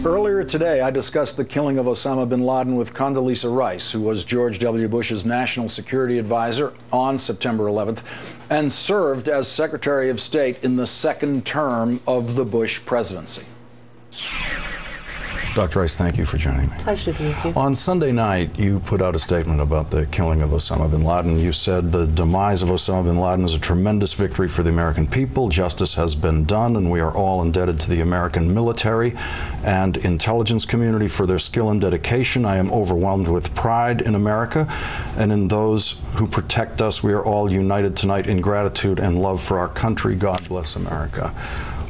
Earlier today, I discussed the killing of Osama bin Laden with Condoleezza Rice, who was George W. Bush's national security advisor on September 11th and served as Secretary of State in the second term of the Bush presidency. Dr. Rice, thank you for joining me. Pleasure to be with you. On Sunday night, you put out a statement about the killing of Osama bin Laden. You said the demise of Osama bin Laden is a tremendous victory for the American people. Justice has been done, and we are all indebted to the American military and intelligence community for their skill and dedication. I am overwhelmed with pride in America and in those who protect us. We are all united tonight in gratitude and love for our country. God bless America.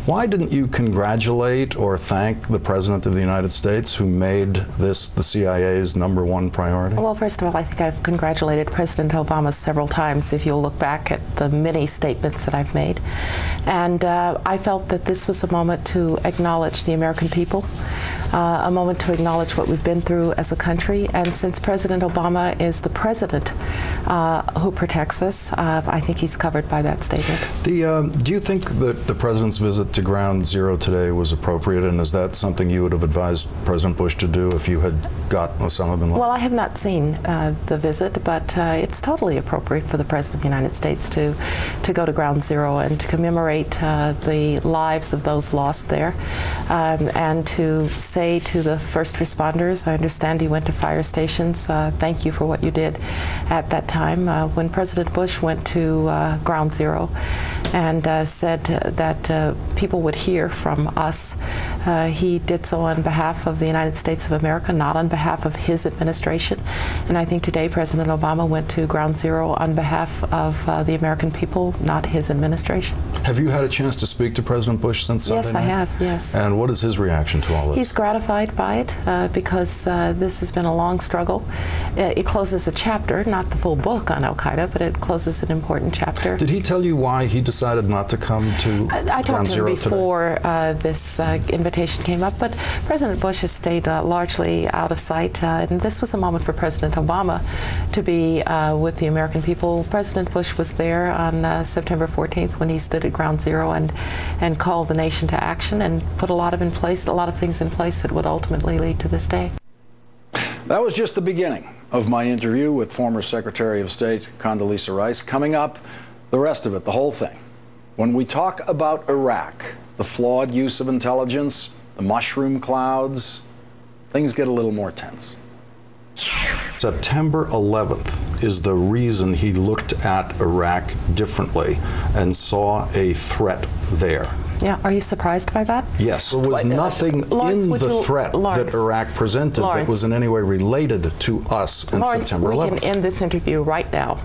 Why didn't you congratulate or thank the President of the United States, who made this the CIA's #1 priority? Well, first of all, I think I've congratulated President Obama several times, if you'll look back at the many statements that I've made. And I felt that this was a moment to acknowledge the American people, a moment to acknowledge what we've been through as a country. And since President Obama is the president who protects us, I think he's covered by that statement. Do you think that the President's visit to Ground Zero today was appropriate, and is that something you would have advised President Bush to do if you had got Osama bin Laden? Well, I have not seen the visit, but it's totally appropriate for the President of the United States to go to Ground Zero and to commemorate the lives of those lost there, and to say to the first responders, I understand you went to fire stations, thank you for what you did at that time. When President Bush went to Ground Zero and said that people would hear from us, he did so on behalf of the United States of America, not on behalf of his administration. And I think today President Obama went to Ground Zero on behalf of the American people, not his administration. Have you had a chance to speak to President Bush since Sunday Yes, night? I have, yes. And what is his reaction to all this? He's gratified by it because this has been a long struggle. It closes a chapter, not the full book on Al-Qaeda, but it closes an important chapter. Did he tell you why he decided not to come to I talked to him before this invitation came up, but President Bush has stayed largely out of sight, and this was a moment for President Obama to be with the American people. President Bush was there on September 14th when he stood at Ground Zero and called the nation to action and put a lot of things in place that would ultimately lead to this day. That was just the beginning of my interview with former Secretary of State Condoleezza Rice. Coming up, the rest of it, the whole thing. When we talk about Iraq, the flawed use of intelligence, the mushroom clouds, things get a little more tense. September 11th is the reason he looked at Iraq differently and saw a threat there. Yeah, are you surprised by that? Yes, there was nothing in the threat that Iraq presented that was in any way related to us on September 11th. We can end this interview right now.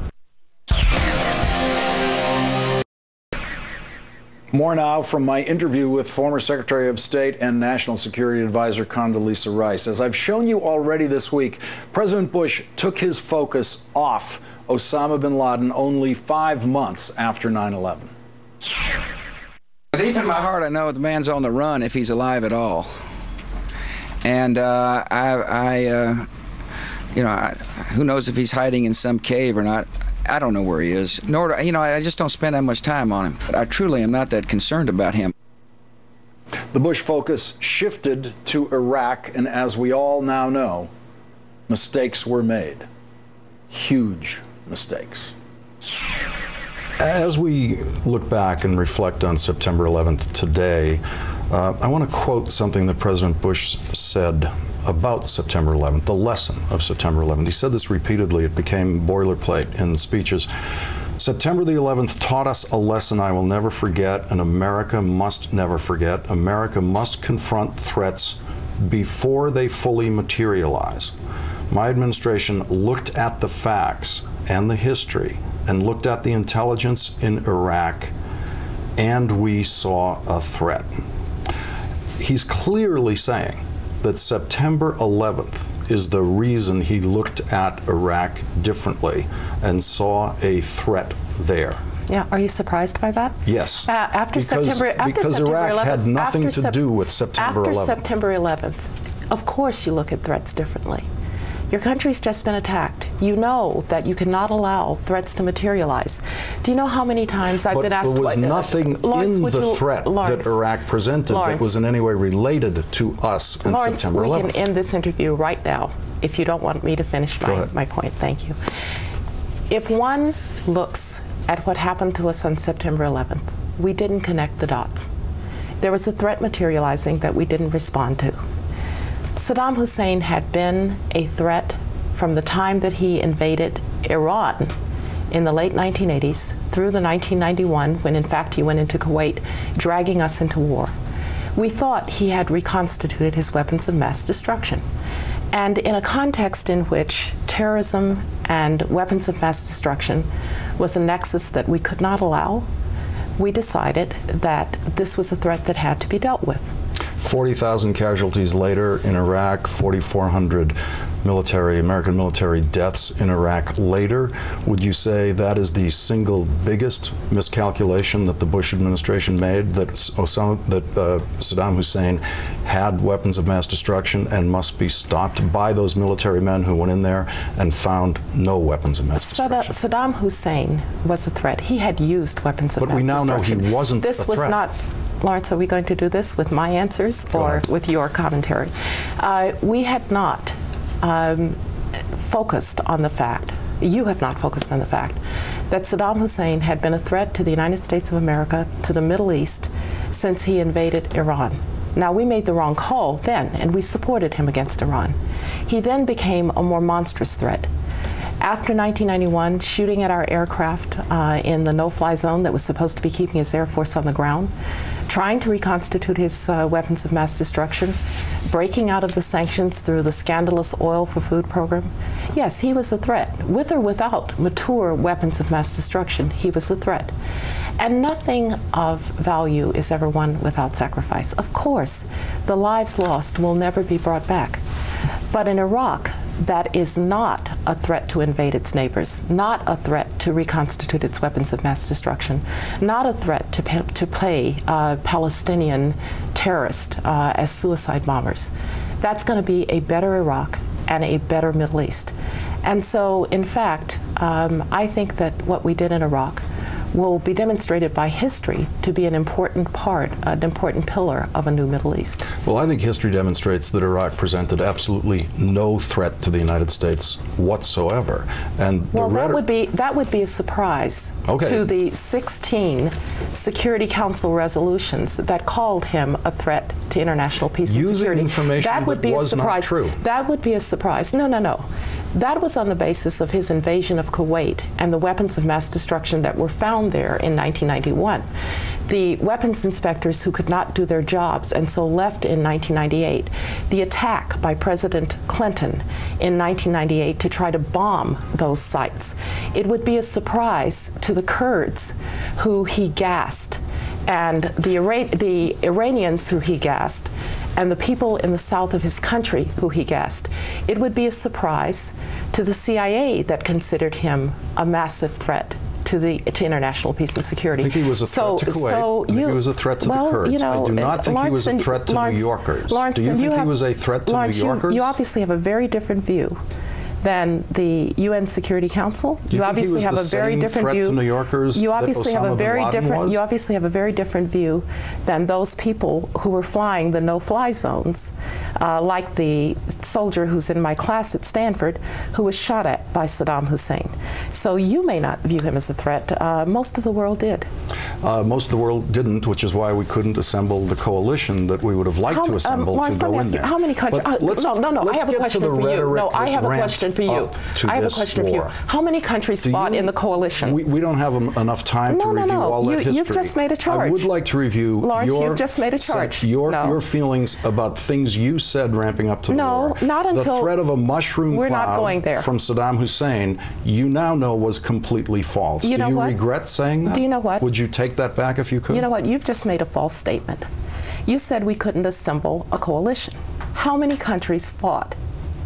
More now from my interview with former Secretary of State and National Security Advisor Condoleezza Rice. As I've shown you already this week, President Bush took his focus off Osama bin Laden only 5 months after 9/11. Deep in my heart, I know the man's on the run if he's alive at all. And who knows if he's hiding in some cave or not. I don't know where he is. Nor, I just don't spend that much time on him. But I truly am not that concerned about him. The Bush focus shifted to Iraq, and as we all now know, mistakes were made. Huge mistakes. As we look back and reflect on September 11th today, I want to quote something that President Bush said about September 11th, the lesson of September 11th. He said this repeatedly. It became boilerplate in speeches. September the 11th taught us a lesson I will never forget, and America must never forget. America must confront threats before they fully materialize. My administration looked at the facts and the history and looked at the intelligence in Iraq, and we saw a threat. He's clearly saying that September 11th is the reason he looked at Iraq differently and saw a threat there. Yeah, are you surprised by that? Yes. Because Iraq had nothing to do with September 11th. After September 11th, of course you look at threats differently. Your country's just been attacked. You know that you cannot allow threats to materialize. Do you know how many times I've been asked? But there was nothing in the threat that Iraq presented that was in any way related to us in September 11th. We can end this interview right now if you don't want me to finish my point. Thank you. If one looks at what happened to us on September 11th, we didn't connect the dots. There was a threat materializing that we didn't respond to. Saddam Hussein had been a threat from the time that he invaded Iran in the late 1980s through the 1991, when in fact he went into Kuwait, dragging us into war. We thought he had reconstituted his weapons of mass destruction. And in a context in which terrorism and weapons of mass destruction was a nexus that we could not allow, we decided that this was a threat that had to be dealt with. 40,000 casualties later in Iraq, 4,400 American military deaths in Iraq later. Would you say that is the single biggest miscalculation that the Bush administration made, that Saddam Hussein had weapons of mass destruction and must be stopped by those military men who went in there and found no weapons of mass destruction? Saddam Hussein was a threat. He had used weapons of mass destruction. But we now know he wasn't a threat. This was not. Lawrence, are we going to do this with my answers or with your commentary? We had not focused on the fact, you have not focused on the fact, that Saddam Hussein had been a threat to the United States of America, to the Middle East, since he invaded Iran. Now, we made the wrong call then, and we supported him against Iran. He then became a more monstrous threat. After 1991, shooting at our aircraft in the no-fly zone that was supposed to be keeping his Air Force on the ground, trying to reconstitute his weapons of mass destruction, breaking out of the sanctions through the scandalous oil for food program. Yes, he was a threat. With or without mature weapons of mass destruction, he was a threat. And nothing of value is ever won without sacrifice. Of course, the lives lost will never be brought back. But in Iraq, that is not a threat to invade its neighbors, not a threat to reconstitute its weapons of mass destruction, not a threat to play Palestinian terrorists as suicide bombers. That's going to be a better Iraq and a better Middle East. And so, in fact, I think that what we did in Iraq will be demonstrated by history to be an important part, an important pillar of a new Middle East. Well, I think history demonstrates that Iraq presented absolutely no threat to the United States whatsoever. And well, that would be a surprise to the 16 Security Council resolutions that called him a threat to international peace and security. Using information that would be a surprise. Not true. That would be a surprise. No, no, no. That was on the basis of his invasion of Kuwait and the weapons of mass destruction that were found there in 1991. The weapons inspectors who could not do their jobs and so left in 1998. The attack by President Clinton in 1998 to try to bomb those sites. It would be a surprise to the Kurds who he gassed, and the Iranians who he gassed, and the people in the south of his country who he gassed. It would be a surprise to the CIA that considered him a massive threat to international peace and security. I think he was a threat to Kuwait. I think he was a threat to the Kurds. You know, I do not think he was a threat to New Yorkers. Lawrence, do you think he was a threat to Lawrence, New Yorkers? You obviously have a very different view than the UN Security Council. You obviously have a very different view. To New Yorkers you obviously have a very different. You obviously have a very different view than those people who were flying the no-fly zones, like the soldier who's in my class at Stanford, who was shot at by Saddam Hussein. So you may not view him as a threat. Most of the world did. Most of the world didn't, which is why we couldn't assemble the coalition that we would have liked to assemble to go in there. How many countries? No. I have a question for you. No, I have a question for you. I have a question for you. How many countries fought in the coalition? We don't have enough time to review all that history. You've just made a charge. I would like to review Lawrence, you've just made a charge. Your feelings about things you said ramping up to the war. No, not until the threat of a mushroom we're cloud not going there. From Saddam Hussein, you now know was completely false. Do you regret saying that? Do you know what? Would you take that back if you could? You know what? You've just made a false statement. You said we couldn't assemble a coalition. How many countries fought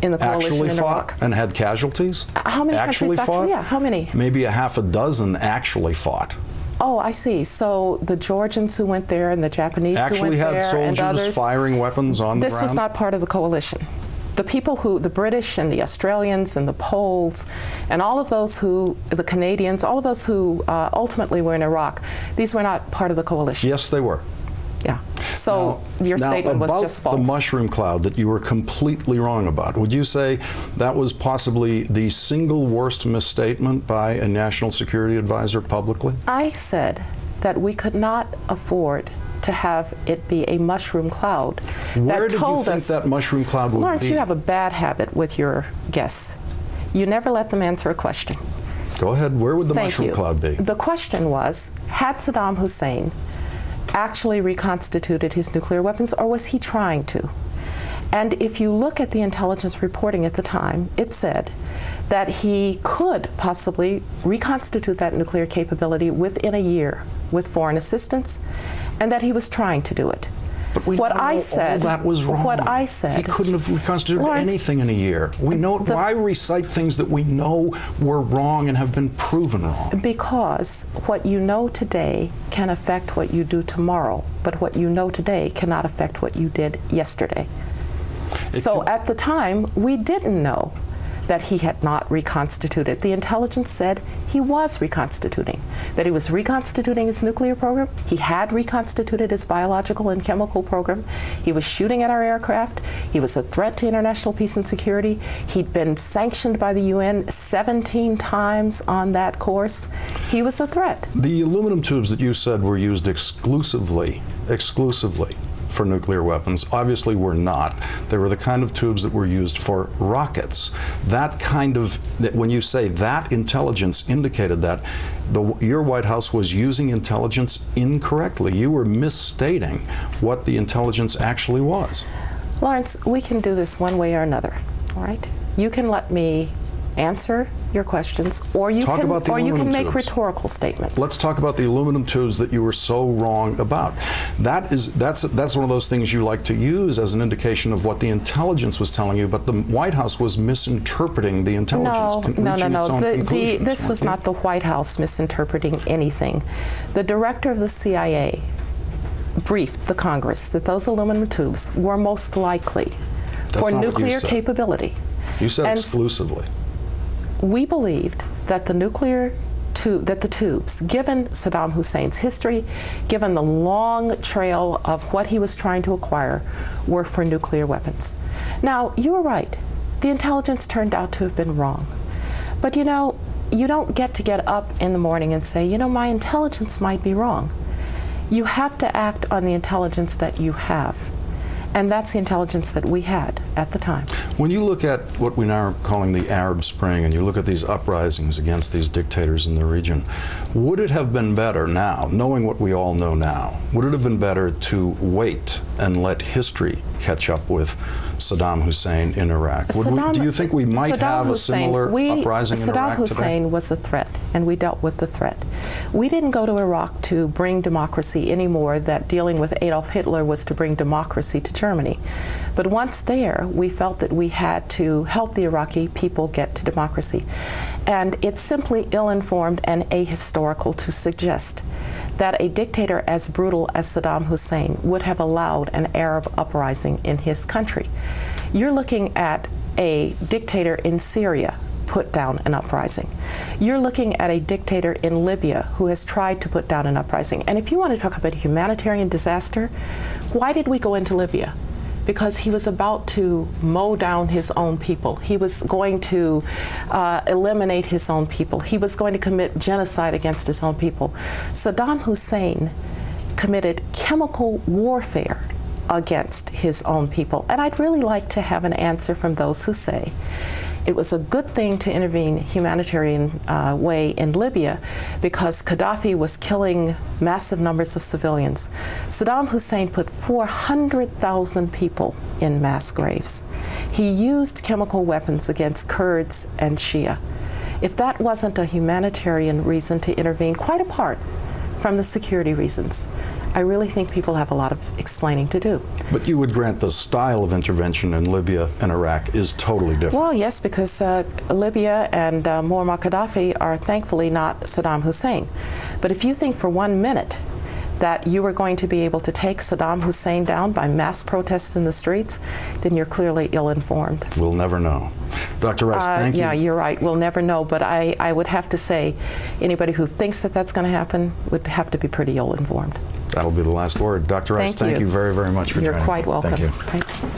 in the coalition in Iraq? And had casualties? How many countries actually? Yeah, how many? Maybe a half a dozen actually fought. Oh, I see. So the Georgians who went there and the Japanese actually who went there had and others soldiers firing weapons on the ground? This was not part of the coalition. The people the British and the Australians and the Poles and all of those the Canadians, all of those who ultimately were in Iraq, these were not part of the coalition. Yes, they were. Yeah. So your statement was just false. About the mushroom cloud that you were completely wrong about, would you say that was possibly the single worst misstatement by a national security advisor publicly? I said that we could not afford to have it be a mushroom cloud. Where did you think that mushroom cloud would Lawrence, be? you have a bad habit with your guests. You never let them answer a question. Go ahead. Where would the mushroom cloud be? The question was, had Saddam Hussein actually reconstituted his nuclear weapons, or was he trying to? And if you look at the intelligence reporting at the time, it said that he could possibly reconstitute that nuclear capability within a year with foreign assistance, and that he was trying to do it. But we know all that was wrong. What I said, he couldn't have reconstituted anything in a year. We know. Why recite things that we know were wrong and have been proven wrong? Because what you know today can affect what you do tomorrow, but what you know today cannot affect what you did yesterday. So at the time, we didn't know that he had not reconstituted. The intelligence said he was reconstituting, that he was reconstituting his nuclear program. He had reconstituted his biological and chemical program. He was shooting at our aircraft. He was a threat to international peace and security. He'd been sanctioned by the UN 17 times on that course. He was a threat. The aluminum tubes that you said were used exclusively for nuclear weapons obviously were not. They were the kind of tubes that were used for rockets. When you say that intelligence indicated that, your White House was using intelligence incorrectly. You were misstating what the intelligence actually was. Lawrence, we can do this one way or another, all right? You can let me answer your questions, or you can make rhetorical statements. Let's talk about the aluminum tubes that you were so wrong about. That's one of those things you like to use as an indication of what the intelligence was telling you, but the White House was misinterpreting the intelligence. No. This was not the White House misinterpreting anything. The director of the CIA briefed the Congress that those aluminum tubes were most likely for nuclear capability. You said exclusively. We believed that the tubes, given Saddam Hussein's history, given the long trail of what he was trying to acquire, were for nuclear weapons. Now, you were right. The intelligence turned out to have been wrong. But you know, you don't get up in the morning and say, you know, my intelligence might be wrong. You have to act on the intelligence that you have. And that's the intelligence that we had at the time. When you look at what we now are calling the Arab Spring, and you look at these uprisings against these dictators in the region, would it have been better now, knowing what we all know now, would it have been better to wait and let history catch up with Saddam Hussein in Iraq? Do you think we might have a similar uprising in Iraq today? Saddam Hussein was a threat, and we dealt with the threat. We didn't go to Iraq to bring democracy anymore, that dealing with Adolf Hitler was to bring democracy to Germany. But once there, we felt that we had to help the Iraqi people get to democracy. And it's simply ill-informed and ahistorical to suggest that a dictator as brutal as Saddam Hussein would have allowed an Arab uprising in his country. You're looking at a dictator in Syria put down an uprising. You're looking at a dictator in Libya who has tried to put down an uprising. And if you want to talk about a humanitarian disaster, why did we go into Libya? Because he was about to mow down his own people. He was going to eliminate his own people. He was going to commit genocide against his own people. Saddam Hussein committed chemical warfare against his own people. And I'd really like to have an answer from those who say it was a good thing to intervene humanitarian way in Libya because Gaddafi was killing massive numbers of civilians. Saddam Hussein put 400,000 people in mass graves. He used chemical weapons against Kurds and Shia. If that wasn't a humanitarian reason to intervene, quite apart from the security reasons, I really think people have a lot of explaining to do. But you would grant the style of intervention in Libya and Iraq is totally different. Well, yes, because Libya and Muammar Gaddafi are thankfully not Saddam Hussein. But if you think for 1 minute that you are going to be able to take Saddam Hussein down by mass protests in the streets, then you're clearly ill-informed. We'll never know. Dr. Rice, thank you. Yeah, you're right. We'll never know. But I would have to say anybody who thinks that that's going to happen would have to be pretty ill-informed. That'll be the last word. Dr. Rice, thank you very, very much for joining. You're quite welcome. Thank you.